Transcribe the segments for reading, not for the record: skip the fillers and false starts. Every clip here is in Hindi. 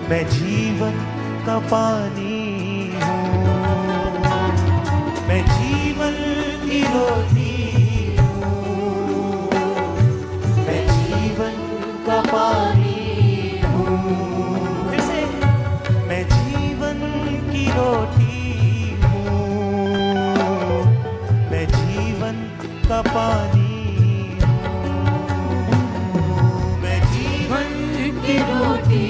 मैं जीवन का पानी हूँ, मैं जीवन की रोटी हूँ, मैं जीवन का पानी हूँ। फिर से, मैं जीवन की रोटी हूँ, मैं जीवन का पानी हूँ, मैं जीवन की रोटी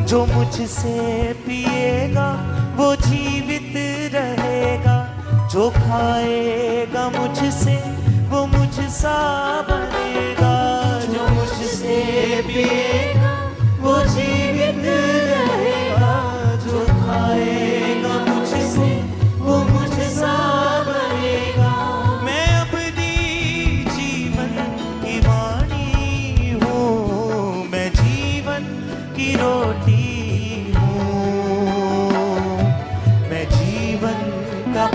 जो मुझसे पिएगा वो जीवित रहेगा, जो खाएगा मुझसे वो मुझसा बनेगा। जो मुझसे पिएगा वो जीवित रहेगा, जो खाएगा मुझसे वो मुझसा बनेगा। मैं अपनी जीवन की वाणी हूँ, मैं जीवन की रोटी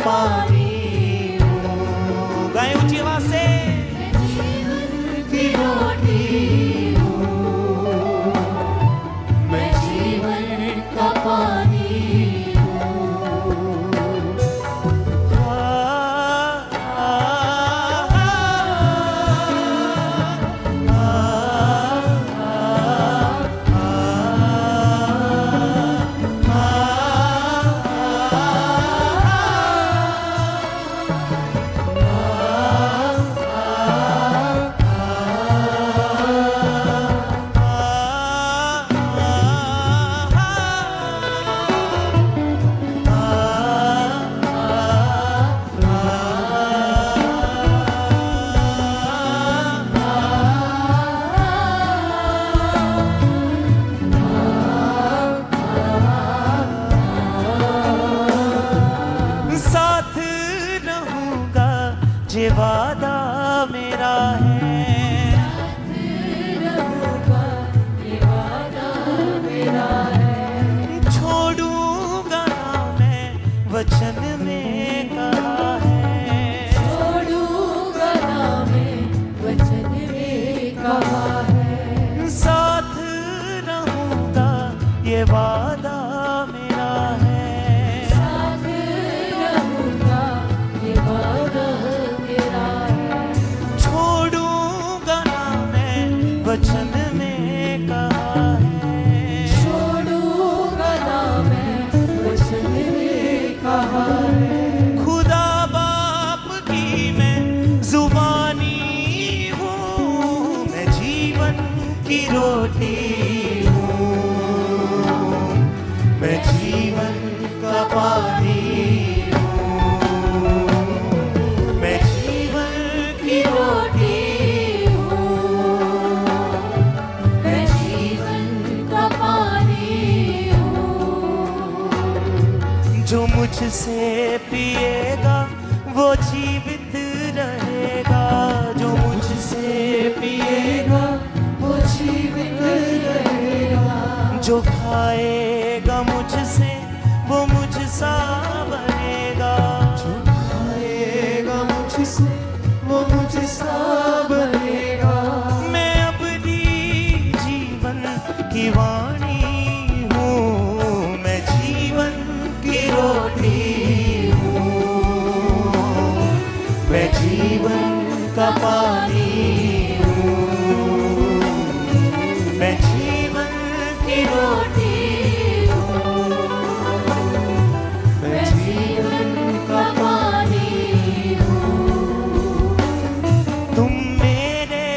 पानी हूँ। गाएं ऊंची आवाज से, मैं जीवन की रोटी हूँ, मैं जीवन का पानी हूँ। ये वादा मेरा है, साथ रहूंगा ये वादा मेरा है। छोड़ूंगा ना मैं वचन में कहा है, छोड़ूंगा ना मैं वचन में कहा है। साथ रहूंगा ये वादा मेरा है, साथ रहूंगा ये वादा वचन में कहा है, छोड़ूंगा ना मैं वचन में कहा है। खुदा बाप की मैं जुबानी हूँ, मैं जीवन की रोटी हूँ, मैं जीवन का पानी हूँ, मैं जीवन की रोटी जो मुझसे पिएगा वो जीवित रहेगा, जो मुझसे पिएगा वो जीवित रहेगा। जो खाएगा मुझसे वो मुझसा बनेगा, जो खाएगा मुझसे वो मुझसा बनेगा। मैं अपनी जीवन की वाणी हूँ, मैं जीवन की रोटी हूँ, मैं जीवन का पानी हूँ, मैं जीवन की रोटी हूँ, मैं जीवन का पानी हूँ। तुम मेरे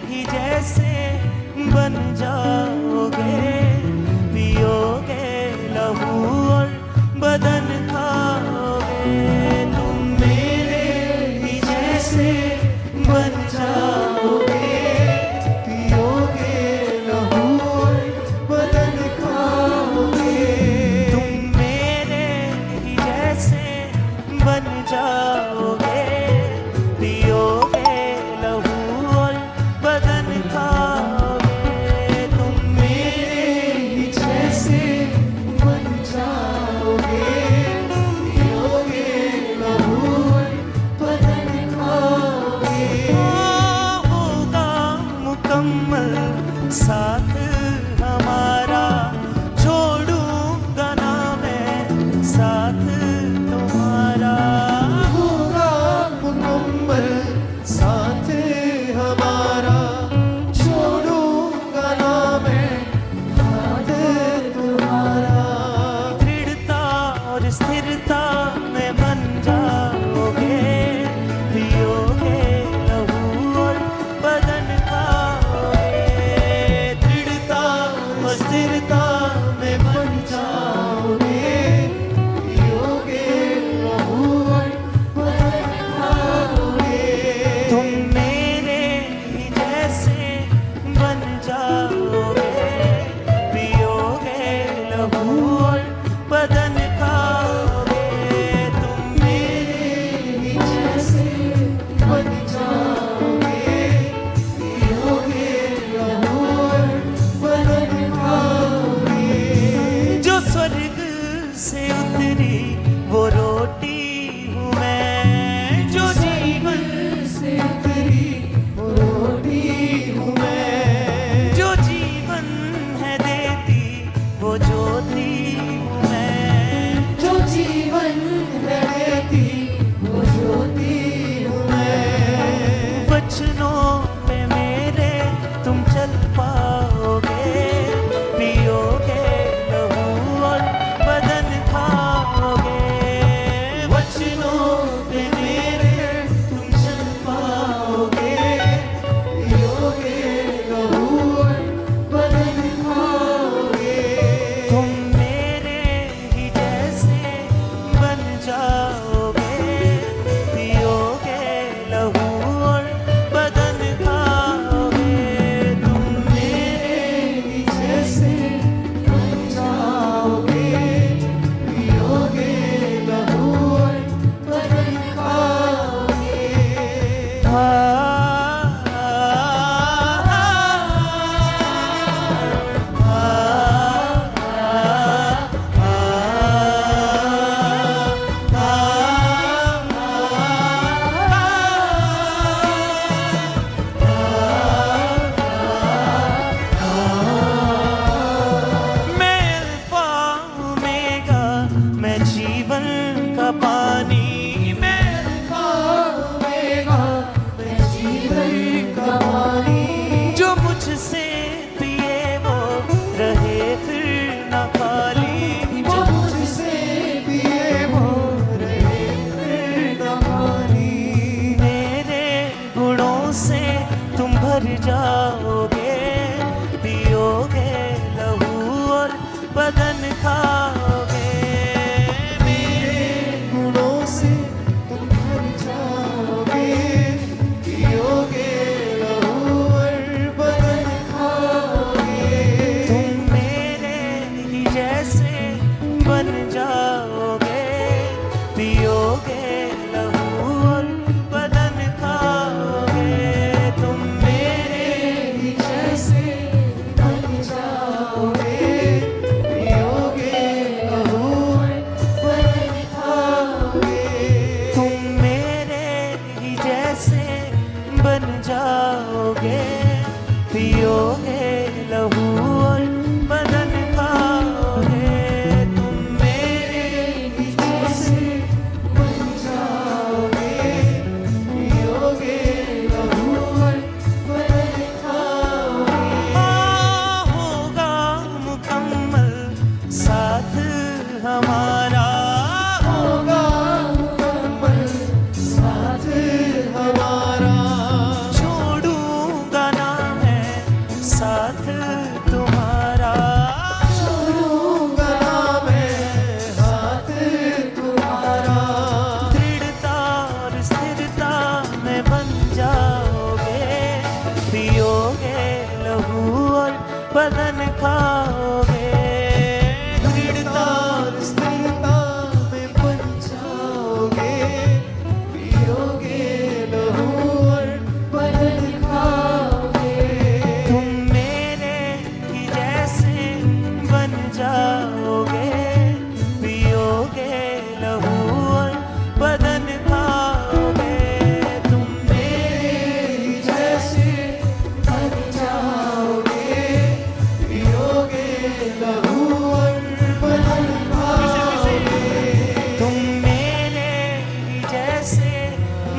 ही जैसे बन जाओगे, पियोगे लहू और बदन खाओगे। तुम मेरे ही जैसे बन जाओगे, पियोगे लहू और बदन खाओगे। तुम मेरे ही जैसे बन जाओगे, पियोगे लहू और बदन खाओगे। तुम मेरे ही जैसे बन जाओगे, पियोगे लहू और बदन खाओगे।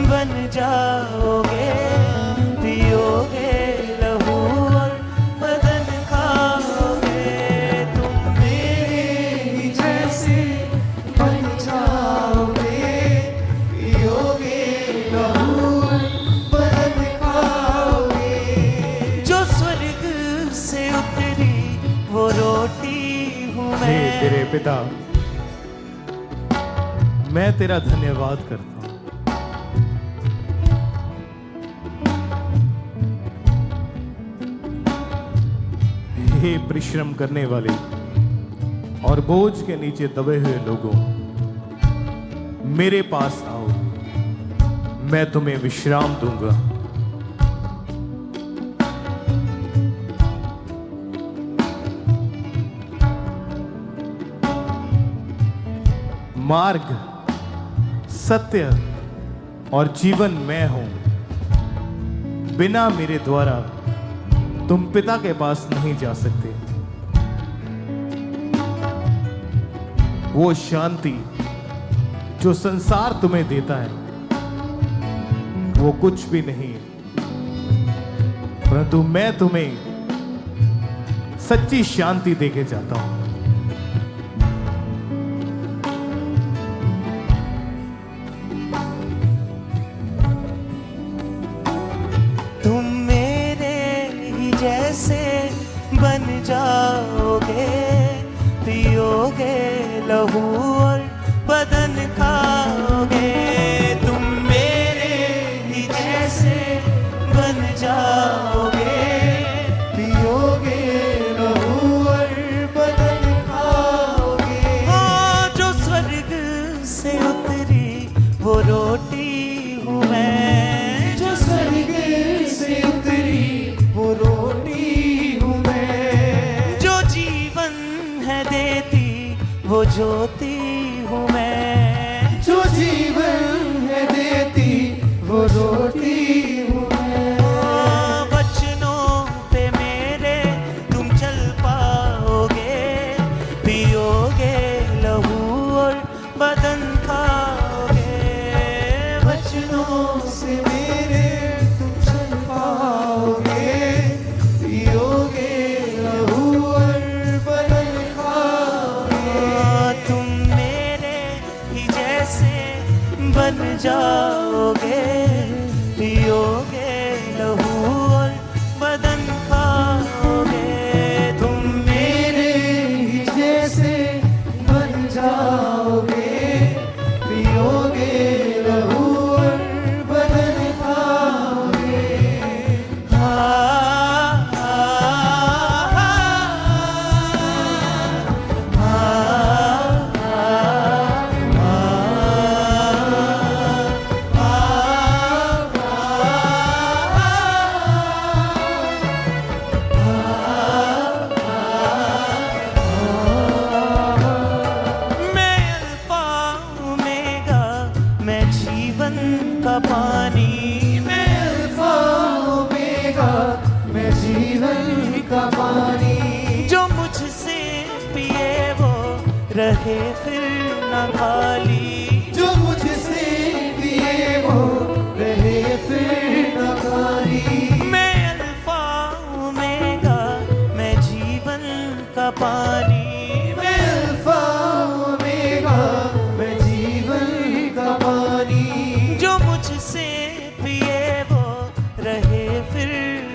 बन जाओगे, पियोगे लहू और बदन खाओगे। तुम मेरे ही जैसे बन जाओगे, पियोगे लहू और बदन खाओगे। जो स्वर्ग से उतरी वो रोटी हूँ हे मैं। तेरे पिता, मैं तेरा धन्यवाद करता हूँ। हे परिश्रम करने वाले और बोझ के नीचे दबे हुए लोगों, मेरे पास आओ, मैं तुम्हें विश्राम दूंगा। मार्ग, सत्य और जीवन मैं हूं। बिना मेरे द्वारा तुम पिता के पास नहीं जा सकते। वो शांति जो संसार तुम्हें देता है वो कुछ भी नहीं है, परंतु मैं तुम्हें सच्ची शांति देके जाता हूं। तुम मेरे ही जैसे बन जाओगे, पियोगे लहू और बदन खाओगे। तुम मेरे ही जैसे बन जाओगे, पियोगे लहू और बदन खाओगे। हाँ, जो स्वर्ग से उतरी वो रोटी हूँ मैं। जो स्वर्ग से उतरी वो रोटी हूँ मैं। जो जीवन है देती वो ज्योति हूँ मैं। जो जीवन है देती वो रोटी हूँ मैं। बचनों पे मेरे तुम चल पाओगे, पियोगे लहू और बदन खाओगे। बचनों से मेरे तुम चल पाओगे, पियोगे लहू और बदन खाओगे। तुम मेरे ही जैसे बन जाओगे, पियोगे लहू और बदन खाओगे। तुम मेरे ही जैसे बन जाओगे, पियोगे लहू और बदन खाओगे। मैं अल्फा ओमेगा, मैं जीवन का पानी। मैं अल्फा ओमेगा, मैं जीवन का पानी। जो मुझसे पिए वो रहे फिर न खाली। जो मुझसे पिए वो रहे फिर न खाली। मैं अल्फा ओमेगा, मैं जीवन का पानी। मैं अल्फा ओमेगा, मैं जीवन का पानी। जो मुझसे पिए वो रहे फिर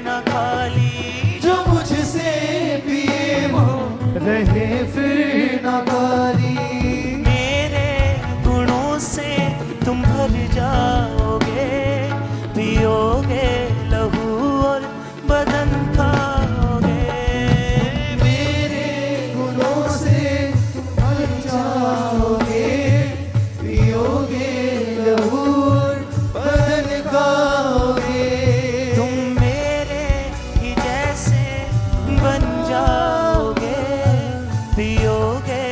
न खाली। जो मुझसे पिए वो रहे फिर न खाली। मेरे गुणों से तुम भर जाओगे, पियोगे लहू और बदन खाओगे। मेरे गुणों से तुम भर जाओगे, पियोगे लहू और बदन खाओगे। तुम मेरे ही जैसे बन जाओगे, पियोगे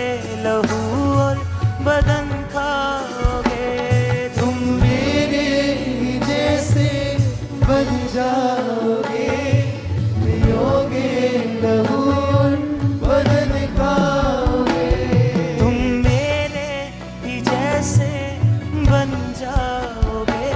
लहू और बदन खाओगे। तुम मेरे ही जैसे बन जाओगे, पियोगे लहू और बदन खाओगे। तुम मेरे ही जैसे बन जाओगे,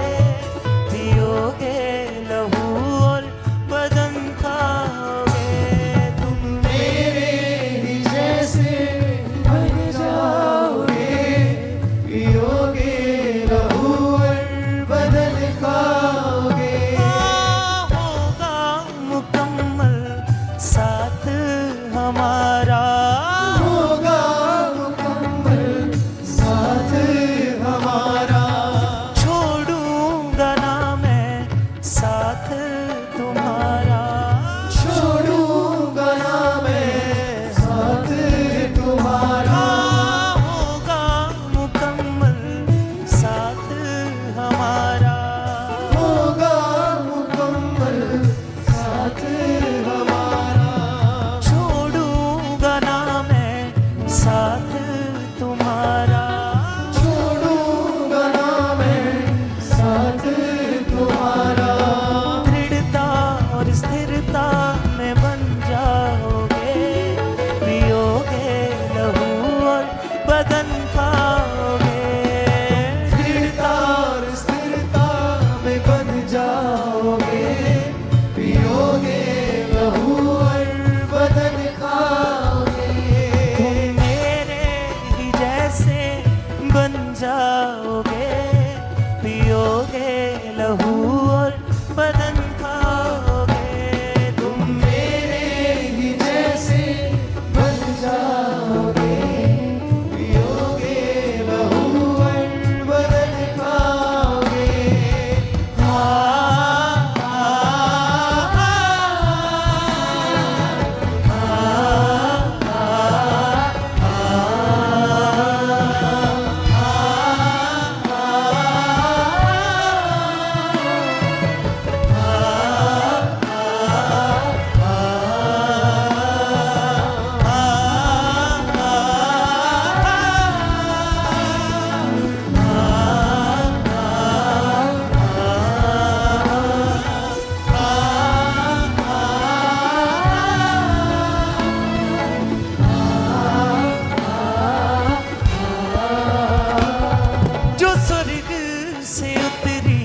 उतरी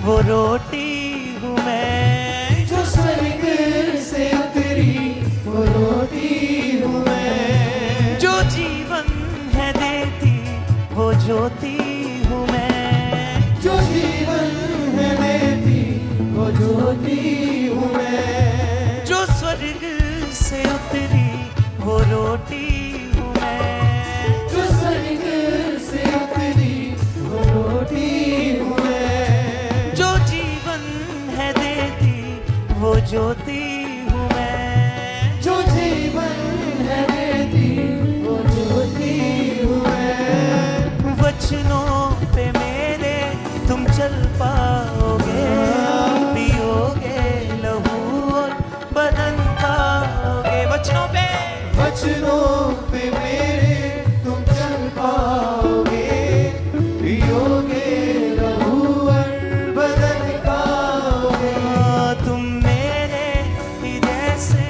वो रोटी हूँ मैं, जो स्वर्ग से उतरी वो रोटी हूँ मैं, जो जीवन है देती वो ज्योति हूँ मैं, जो जीवन है देती वो ज्योति हूँ मैं, जो स्वर्ग से उतरी वो रोटी हूँ मैं, जो स्वर्ग से उतरी वो रोटी हूँ मैं, जो जीवन है देती वो ज्योति हूँ मैं, जो जीवन है देती वो ज्योति हूँ मैं। वचनों पे मेरे तुम चल पाओगे, पियोगे लहू और बदन खाओगे। वचनों पे मेरे तुम चल पाओगे, पियोगे लहू और बदन खाओगे। तुम मेरे ही जैसे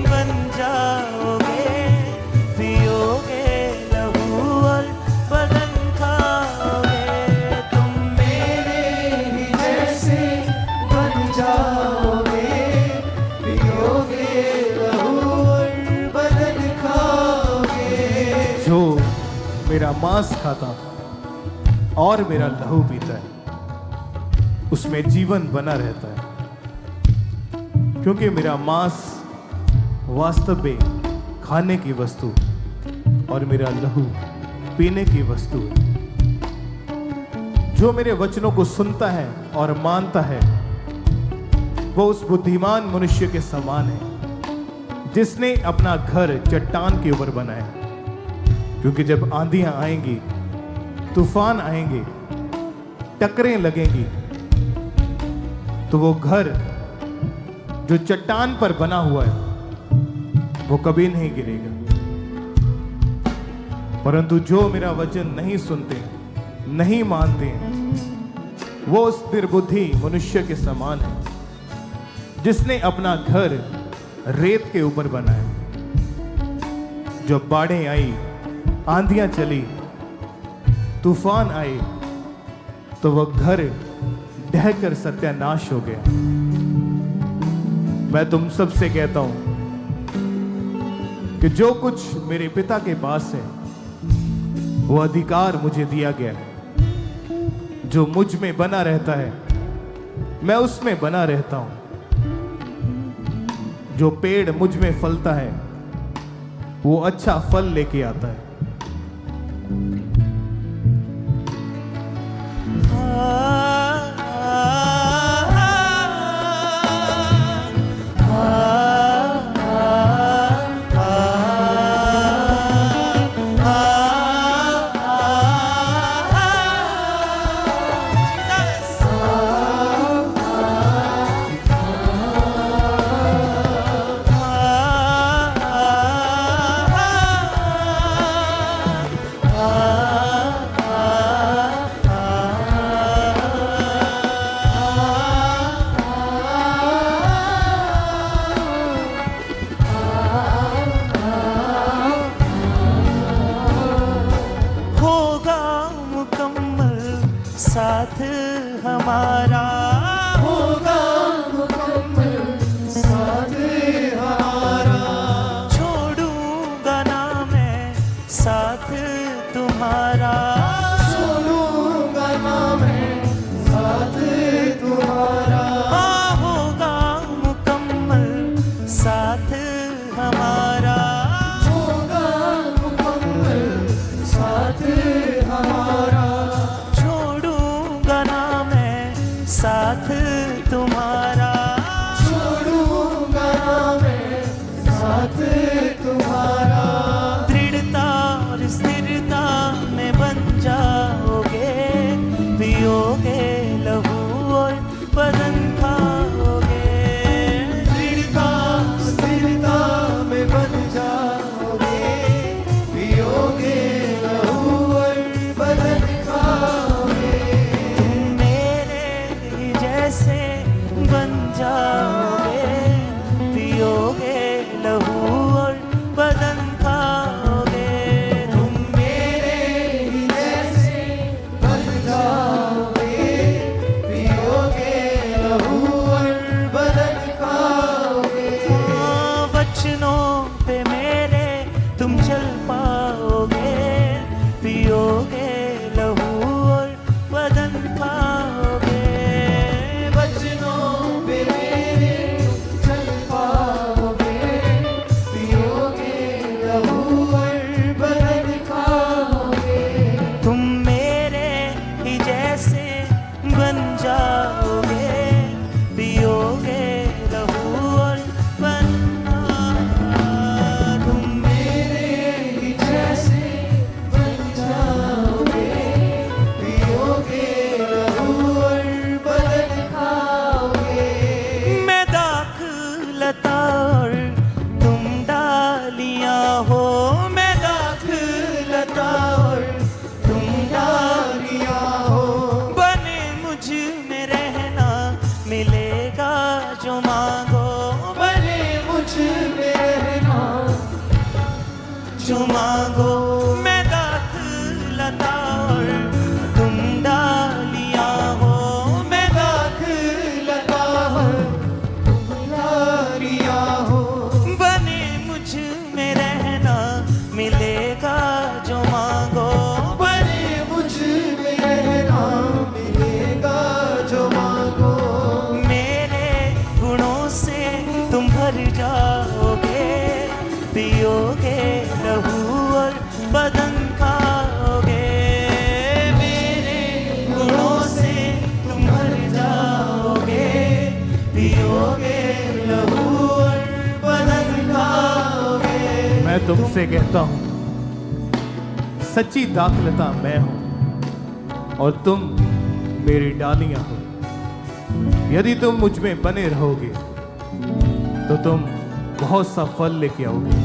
बन जाओगे, पियोगे लहू और बदन खाओगे। तुम मेरे ही जैसे बन जाओगे, पियोगे लहू और बदन खाओगे। जो मेरा मांस खाता और मेरा लहू पीता है उसमें जीवन बना रहता है, क्योंकि मेरा मांस वास्तव में खाने की वस्तु और मेरा लहू पीने की वस्तु है। जो मेरे वचनों को सुनता है और मानता है वो उस बुद्धिमान मनुष्य के समान है जिसने अपना घर चट्टान के ऊपर बनाया, क्योंकि जब आंधियां आएंगी, तूफान आएंगे, टकरें लगेंगी, तो वो घर जो चट्टान पर बना हुआ है वो कभी नहीं गिरेगा। परंतु जो मेरा वचन नहीं सुनते, नहीं मानते, वो उस निर्बुद्धि मनुष्य के समान है जिसने अपना घर रेत के ऊपर बनाया। जब बाढ़ें आई, आंधियां चली, तूफान आए, तो वह घर ढहकर सत्यानाश हो गया। मैं तुम सबसे कहता हूं कि जो कुछ मेरे पिता के पास है वो अधिकार मुझे दिया गया है। जो मुझ में बना रहता है मैं उसमें बना रहता हूं। जो पेड़ मुझ में फलता है वो अच्छा फल लेके आता है। साथ हमारा होगा मुकम्मल साथ हमारा। छोड़ूंगा ना मैं साथ तुम्हारा, छोड़ूंगा ना मैं साथ तुम्हारा। होगा मुकम्मल साथ हमारा, होगा मुकम्मल साथ हमारा। साथ तुम्हारा, छोड़ूंगा ना मैं साथ तुम्हारा। दृढ़ता और स्थिरता में बन जाओगे, पियोगे लहू और बदन खाओगे। दृढ़ता स्थिरता में बन जाओगे, पियोगे लहू और बदन खाओगे। जैसे बन जाओगे, पियोगे लहू और बदन खाओगे। तुम मेरे ही जैसे बन जाओगे, जाओगे, पियोगे लहू और बनना। तुम मेरे ही जैसे बन जाओगे, पियोगे लहू और बदन खाओगे। मैं दाख लता और तुम डालियां हो, मैं दाख लता और तुम डालियां हो, बने मुझ में रहना, मिलेगा जो मांगो, बने मुझ में रहना जो मांगो। मैं दाख लता और तुम डालियां हो, मैं दाख लता और तुम डालियां हो, बने मुझ में रहना, मिलेगा जो मांगो। बने मुझ में रहना, मिलेगा जो मांगो। मेरे गुणों से तुम भर जाओगे, पियोगे लहू और बदन खाओगे। मेरे गुणों से तुम भर जाओगे, पियोगे लहू और बदन खाओगे। मैं तुमसे कहता हूं, सच्ची दाखलता मैं हूं और तुम मेरी डालियां हो। यदि तुम मुझ में बने रहोगे तो तुम बहुत सा फल लेके आओगे,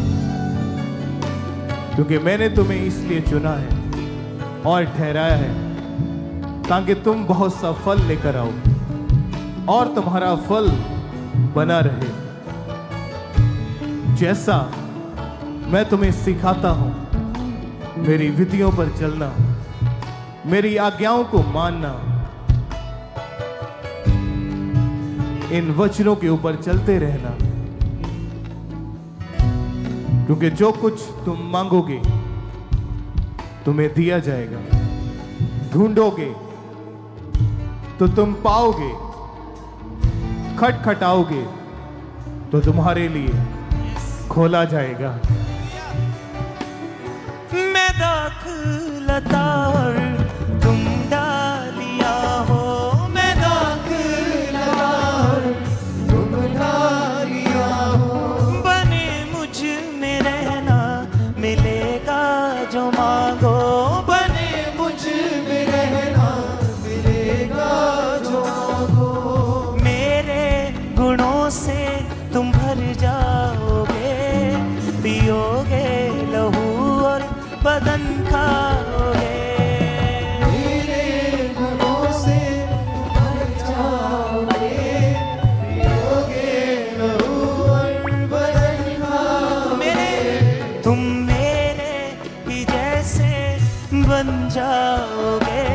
क्योंकि मैंने तुम्हें इसलिए चुना है और ठहराया है ताकि तुम बहुत सा फल लेकर आओ और तुम्हारा फल बना रहे। जैसा मैं तुम्हें सिखाता हूं, मेरी विधियों पर चलना, मेरी आज्ञाओं को मानना, इन वचनों के ऊपर चलते रहना, क्योंकि जो कुछ तुम मांगोगे तुम्हें दिया जाएगा, ढूंढोगे तो तुम पाओगे, खटखटाओगे तो तुम्हारे लिए खोला जाएगा। मैं दाख लता और तुम डालियां हो, मैं दाख लता और तुम डालियां हो, बने मुझ में रहना, मिलेगा जो मांगो। बने मुझ में रहना, मिलेगा जो मांगो। मेरे गुणों से तुम भर जाओगे, पियोगे लहू और बदन खाओगे। मेरे गुणों से तुम भर जाओगे, पियोगे लहू और बदन खाओगे। तुम मेरे ही जैसे बन जाओगे,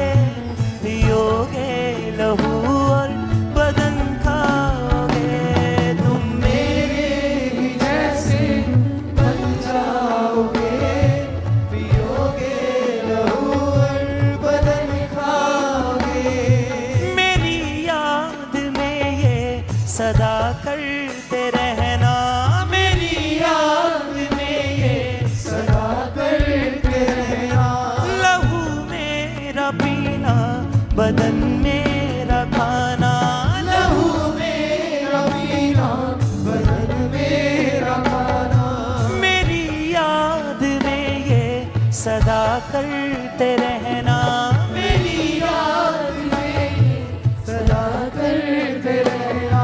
पियोगे लहू और बदन खाओगे। तुम मेरे ही जैसे बन जाओगे, पियोगे लहू और बदन खाओगे। मेरी याद में ये सदा करते रहना, मेरी याद में ये सदा करते रहना, लहू मेरा पीना, बदन मेरा खाना। लहू मेरा पीना, बदन मेरा खाना। मेरी याद में ये सदा करते रहना, मेरी याद में ये सदा करते रहना,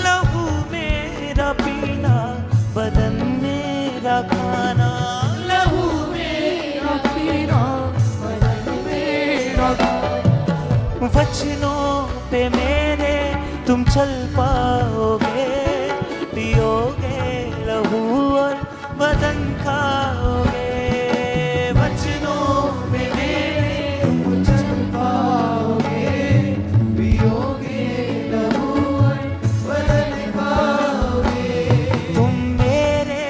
लहू मेरा पीना, बदन मेरा खाना। लहू मेरा पीना, बदन मेरा खाना। वचनों पे मेरे तुम चल पाओगे, पियोगे लहू और बदन खाओगे। वचनों पे मेरे तुम चल पाओगे, पियोगे लहू और बदन खाओगे। तुम मेरे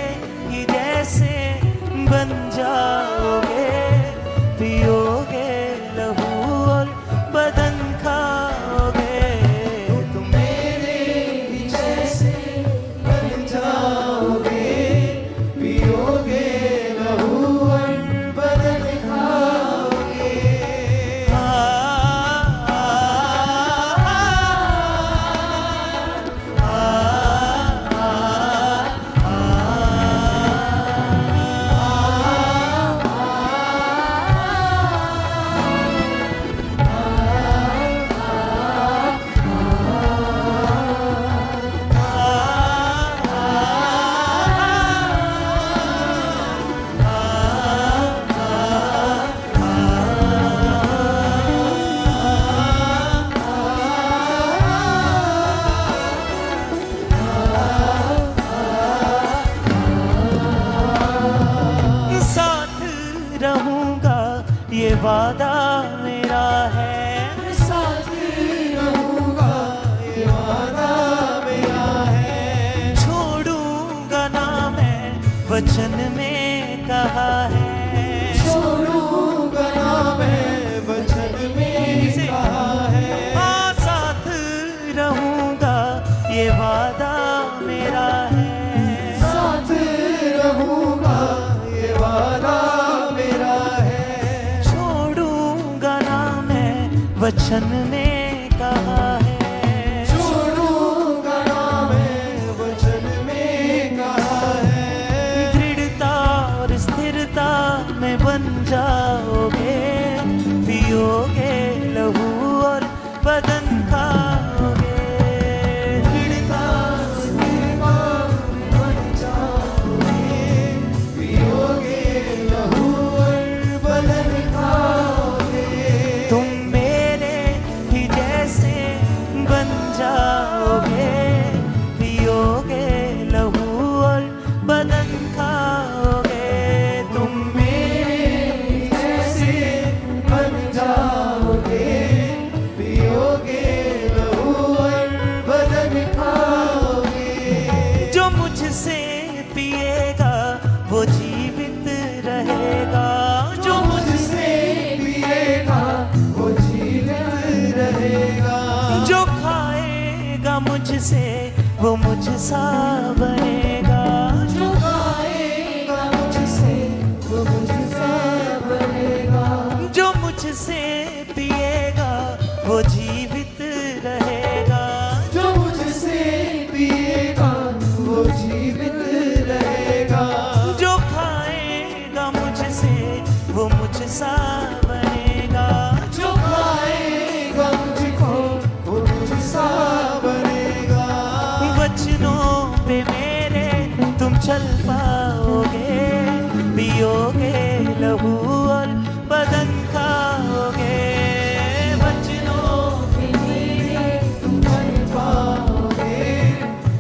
ही जैसे बन जाओगे, पियोगे लहू और बदन खाओगे। तुम मेरे ही जैसे बन जाओगे, पियोगे लहू वचन में कहा है। छोड़ूंगा ना मैं वचन में कहा है। हाँ साथ रहूंगा ये वादा मेरा है। साथ रहूंगा ये वादा मेरा है। छोड़ूंगा ना मैं वचन में कहा है। छोड़ूंगा ना मैं वचन में कहा है। दृढ़ता और स्थिरता में बन जाओगे, पियोगे लहू और बदन खाओगे। दृढ़ता स्थिरता में बन जाओगे, पियोगे लहू और बदन खाओगे। तुम मेरे ही जैसे बन जाओगे, पियोगे लहू और बदन खाओगे। तुम मेरे जैसे बन जाओगे, पियोगे लहू और बदन खाओगे। जो मुझसे पिएगा वो जीवित रहेगा। जो मुझसे पिएगा वो जीवित रहेगा। जो खाएगा मुझसे वो मुझसा बनेगा। जो खाएगा मुझसे वो मुझसे बनेगा। जो मुझसे पिएगा वो जीवित रहेगा। जो मुझसे पिएगा वो जीवित रहेगा। जो खाएगा मुझसे वो मुझसा बनेगा। जो खाएगा मुझको वो मुझसा बनेगा। वचनों पे मेरे तुम चल पाओगे, पियोगे लहू और बदन खाओगे। वचनों पे मेरे तुम चल पाओगे,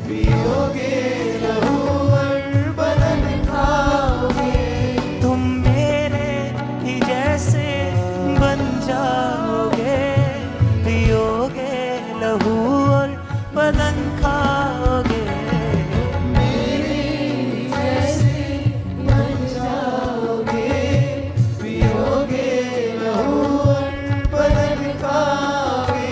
पियोगे लहू और बदन खाओगे। तुम मेरे ही जैसे बन जाओगे, पियोगे लहू और बदन खाओगे। मेरे जैसे बन जाओगे, पियोगे लहू और बदन खाओगे।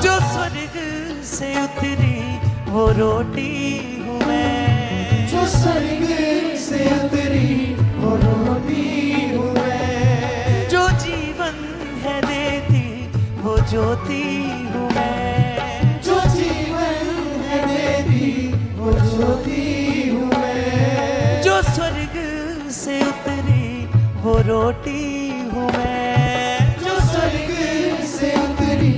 जो स्वर्ग से उतरी वो रोटी हूँ मैं। जो स्वर्ग से उतरी वो रोटी हूँ मैं। जो जीवन है देती वो ज्योति हूँ मैं। जो जीवन है देती वो ज्योति हूँ मैं। जो स्वर्ग से उतरी वो रोटी हूँ मैं। जो स्वर्ग से उतरी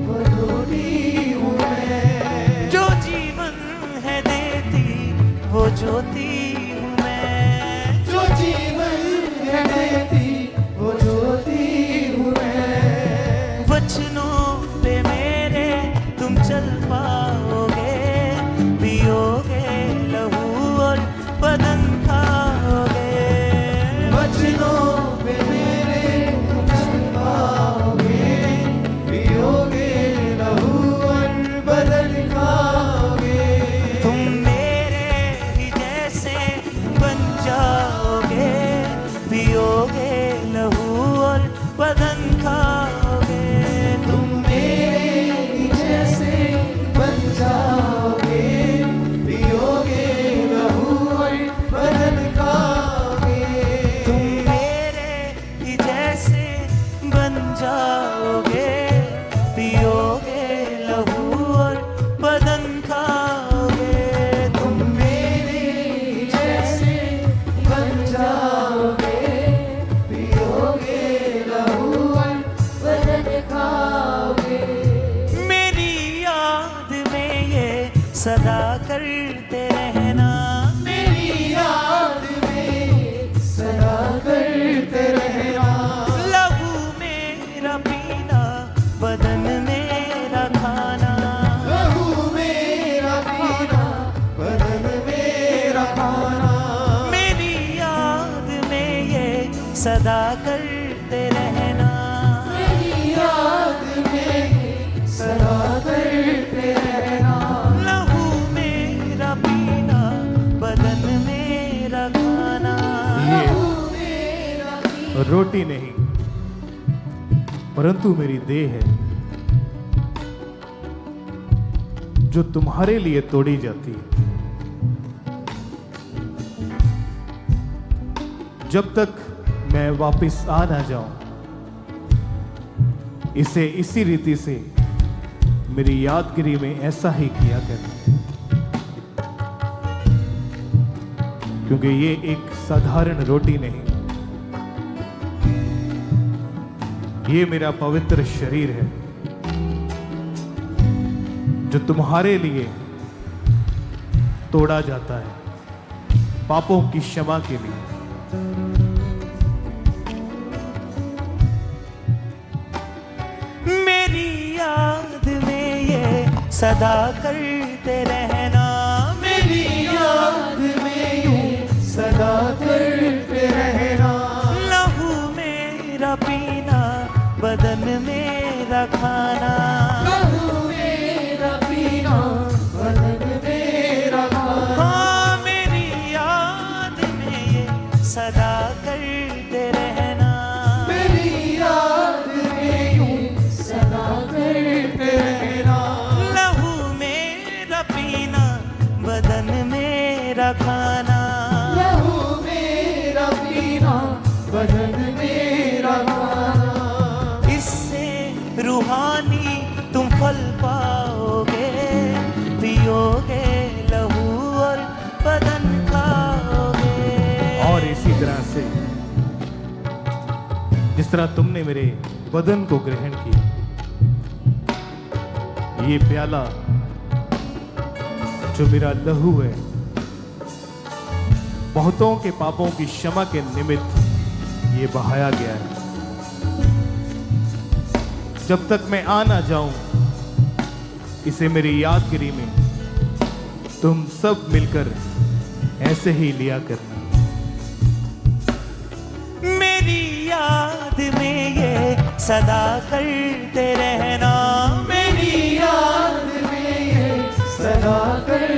वो रोटी हूँ मैं। जो जीवन है देती वो ज्योति हूँ मैं। जो जीवन है देती वो ज्योति हूँ मैं। वचनों पे मेरे तुम चल पाओगे, पियोगे लहू और बदन खाओगे। वचनों पे मेरे तुम चल पाओगे, पियोगे लहू और बदन खाओगे। तुम मेरे ही जैसे बन जाओगे, पियोगे लहू और बदन खाओगे। तुम मेरे ही जैसे सदा करते रहना। मेरी याद में सदा करते रहना। लहू मेरा पीना, बदन मेरा खाना। लहू मेरा पीना, बदन मेरा खाना। मेरी याद में ये सदा करते रहना। मेरी याद में सदा करते रहना। लहू मेरा पीना, बदन मेरा खाना। ये रोटी नहीं परंतु मेरी देह है जो तुम्हारे लिए तोड़ी जाती है। जब तक मैं वापस आ ना जाऊं, इसे इसी रीति से मेरी यादगिरी में ऐसा ही किया करना, क्योंकि ये एक साधारण रोटी नहीं, ये मेरा पवित्र शरीर है जो तुम्हारे लिए तोड़ा जाता है पापों की क्षमा के लिए। मेरी याद में ये सदा करते रहना। मेरी याद में ये सदा करते रहना। लहू मेरा पीना, बदन मेरा खाना। लहू मेरा पीना, बदन मेरा खाना। हाँ, मेरी याद में ये सदा करते रहना। मेरी याद में ये सदा करते रहना। लहू मेरा पीना, बदन मेरा खाना। लहू मेरा पीना, बदन मेरा खाना। इससे रूहानी तुम फल पाओगे, पियोगे लहू और बदन खाओगे। और इसी तरह से जिस तरह तुमने मेरे बदन को ग्रहण किया, ये प्याला जो मेरा लहू है, बहुतों के पापों की क्षमा के निमित्त ये बहाया गया है। जब तक मैं आ ना जाऊं, इसे मेरी यादगिरी में तुम सब मिलकर ऐसे ही लिया करना। मेरी याद में ये सदा करते रहना। मेरी याद में ये सदा कर